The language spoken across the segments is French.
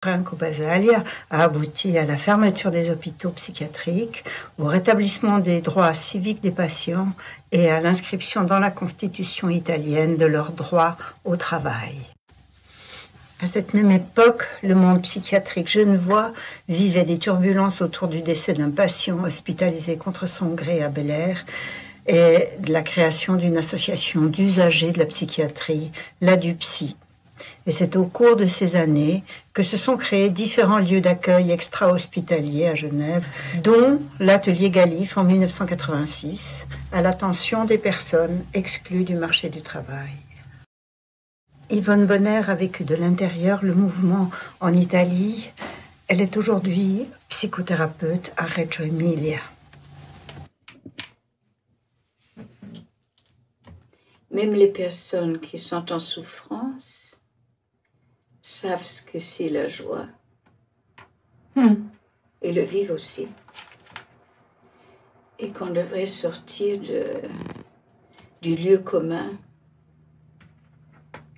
Franco Basaglia a abouti à la fermeture des hôpitaux psychiatriques, au rétablissement des droits civiques des patients et à l'inscription dans la Constitution italienne de leur droit au travail. À cette même époque, le monde psychiatrique genevois vivait des turbulences autour du décès d'un patient hospitalisé contre son gré à Bel-Air et de la création d'une association d'usagers de la psychiatrie, l'ADUPSY. Et c'est au cours de ces années que se sont créés différents lieux d'accueil extra-hospitaliers à Genève, dont l'atelier Galif en 1986, à l'attention des personnes exclues du marché du travail. Yvonne Bonner a vécu de l'intérieur le mouvement en Italie. Elle est aujourd'hui psychothérapeute à Reggio Emilia. Même les personnes qui sont en souffrance savent ce que c'est la joie. Et le vivent aussi. Et qu'on devrait sortir du lieu commun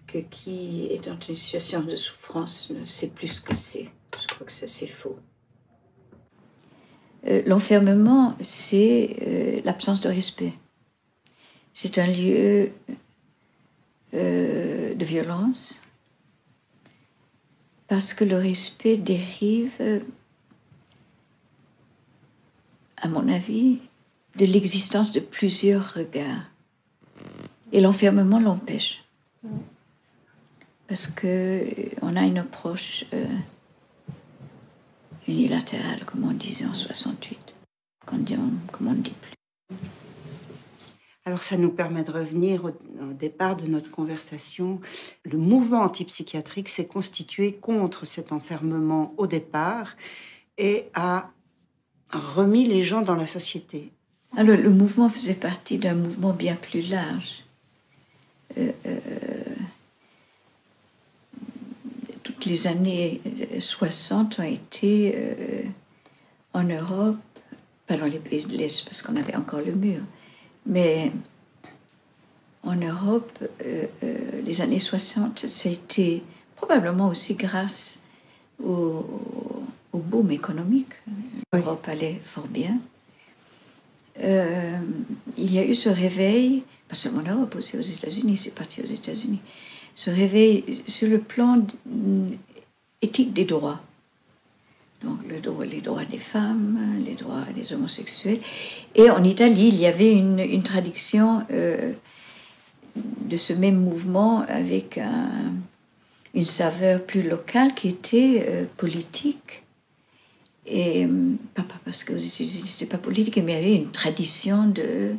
que qui est dans une situation de souffrance ne sait plus ce que c'est. Je crois que ça, c'est faux. L'enfermement, c'est l'absence de respect. C'est un lieu de violence parce que le respect dérive, à mon avis, de l'existence de plusieurs regards. Et l'enfermement l'empêche. Parce qu'on a une approche unilatérale, comme on disait en 68, comme on ne dit plus. Alors ça nous permet de revenir au départ de notre conversation. Le mouvement antipsychiatrique s'est constitué contre cet enfermement au départ et a remis les gens dans la société. Alors le mouvement faisait partie d'un mouvement bien plus large. Toutes les années 60 ont été en Europe, pas dans les pays de l'Est parce qu'on avait encore le mur, mais en Europe, les années 60, c'était probablement aussi grâce au boom économique. L'Europe allait fort bien. Il y a eu ce réveil, pas seulement en Europe, aussi aux États-Unis, c'est parti aux États-Unis, ce réveil sur le plan éthique des droits. Donc les droits des femmes, les droits des homosexuels. Et en Italie, il y avait une traduction de ce même mouvement avec une saveur plus locale qui était politique. Et pas parce que aux États-Unis, c'était pas politique, mais il y avait une tradition de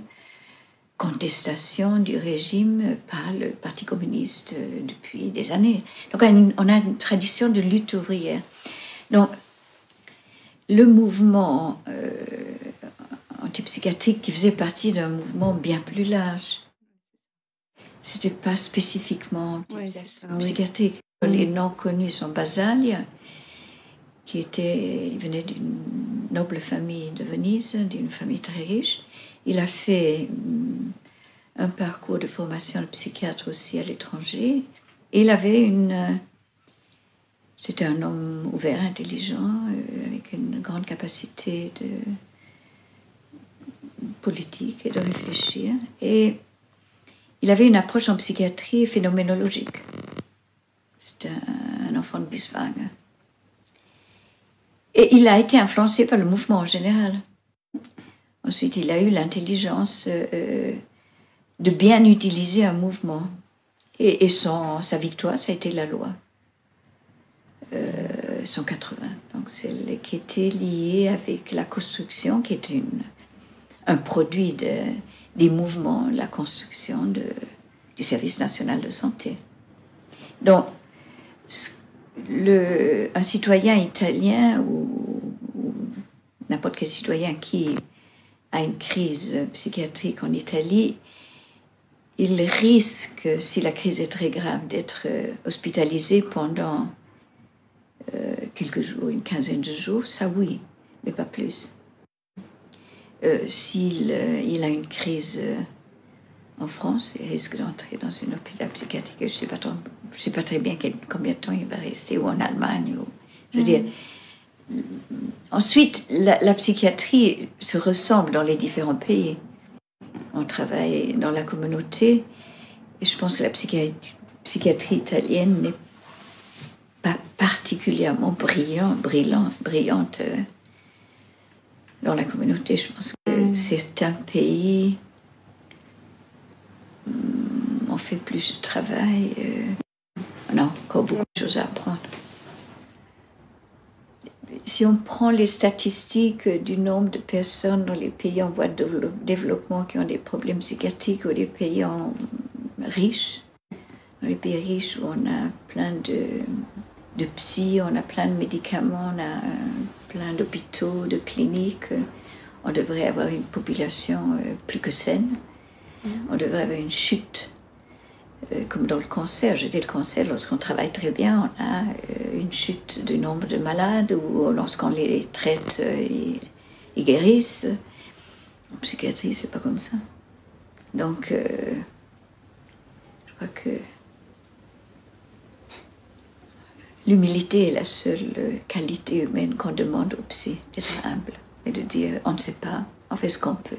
contestation du régime par le Parti communiste depuis des années. Donc on a une tradition de lutte ouvrière. Donc le mouvement antipsychiatrique qui faisait partie d'un mouvement bien plus large. C'était pas spécifiquement psychiatrique. Les noms connus sont Basaglia, il venait d'une noble famille de Venise, d'une famille très riche. Il a fait un parcours de formation de psychiatre aussi à l'étranger. Et il avait c'était un homme ouvert, intelligent, avec une grande capacité de politique et de réfléchir. Et il avait une approche en psychiatrie phénoménologique. C'était un enfant de Bismarck. Et il a été influencé par le mouvement en général. Ensuite, il a eu l'intelligence de bien utiliser un mouvement. Et sa victoire, ça a été la loi 180. Donc, celle qui était liée avec la construction, qui est un produit des mouvements, la construction du service national de santé. Donc, un citoyen italien ou n'importe quel citoyen qui a une crise psychiatrique en Italie, il risque, si la crise est très grave, d'être hospitalisé pendant quelques jours, une quinzaine de jours, ça oui, mais pas plus. S'il a une crise en France, il risque d'entrer dans un hôpital psychiatrique. Je ne sais pas très bien combien de temps il va rester, ou en Allemagne, Je veux dire, ensuite, la psychiatrie se ressemble dans les différents pays. On travaille dans la communauté et je pense que la psychiatrie italienne n'est pas particulièrement brillante dans la communauté. Je pense que certains pays ont fait plus de travail. On a encore beaucoup de choses à apprendre. Si on prend les statistiques du nombre de personnes dans les pays en voie de développement qui ont des problèmes psychiatriques ou des pays riches, dans les pays riches où on a plein de psy, on a plein de médicaments, on a plein d'hôpitaux, de cliniques, on devrait avoir une population plus que saine. On devrait avoir une chute. Comme dans le cancer, je dis le cancer, lorsqu'on travaille très bien, on a une chute du nombre de malades ou lorsqu'on les traite, ils guérissent. En psychiatrie, c'est pas comme ça. Donc, je crois que l'humilité est la seule qualité humaine qu'on demande aux psy, d'être humble et de dire on ne sait pas, on fait ce qu'on peut.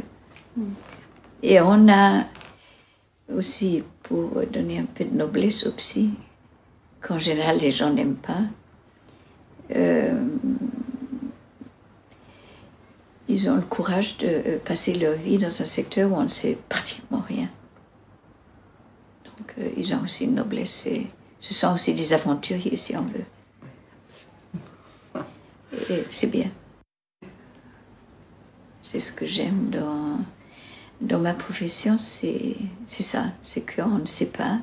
Et on a aussi, pour donner un peu de noblesse aux psy, qu'en général les gens n'aiment pas, ils ont le courage de passer leur vie dans un secteur où on ne sait pratiquement rien. Donc ils ont aussi une noblesse et ce sont aussi des aventuriers si on veut. Et c'est bien. C'est ce que j'aime dans ma profession, c'est ça, c'est qu'on ne sait pas,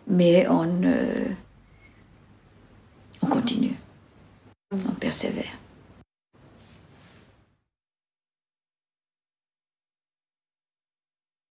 mais on continue, on persévère.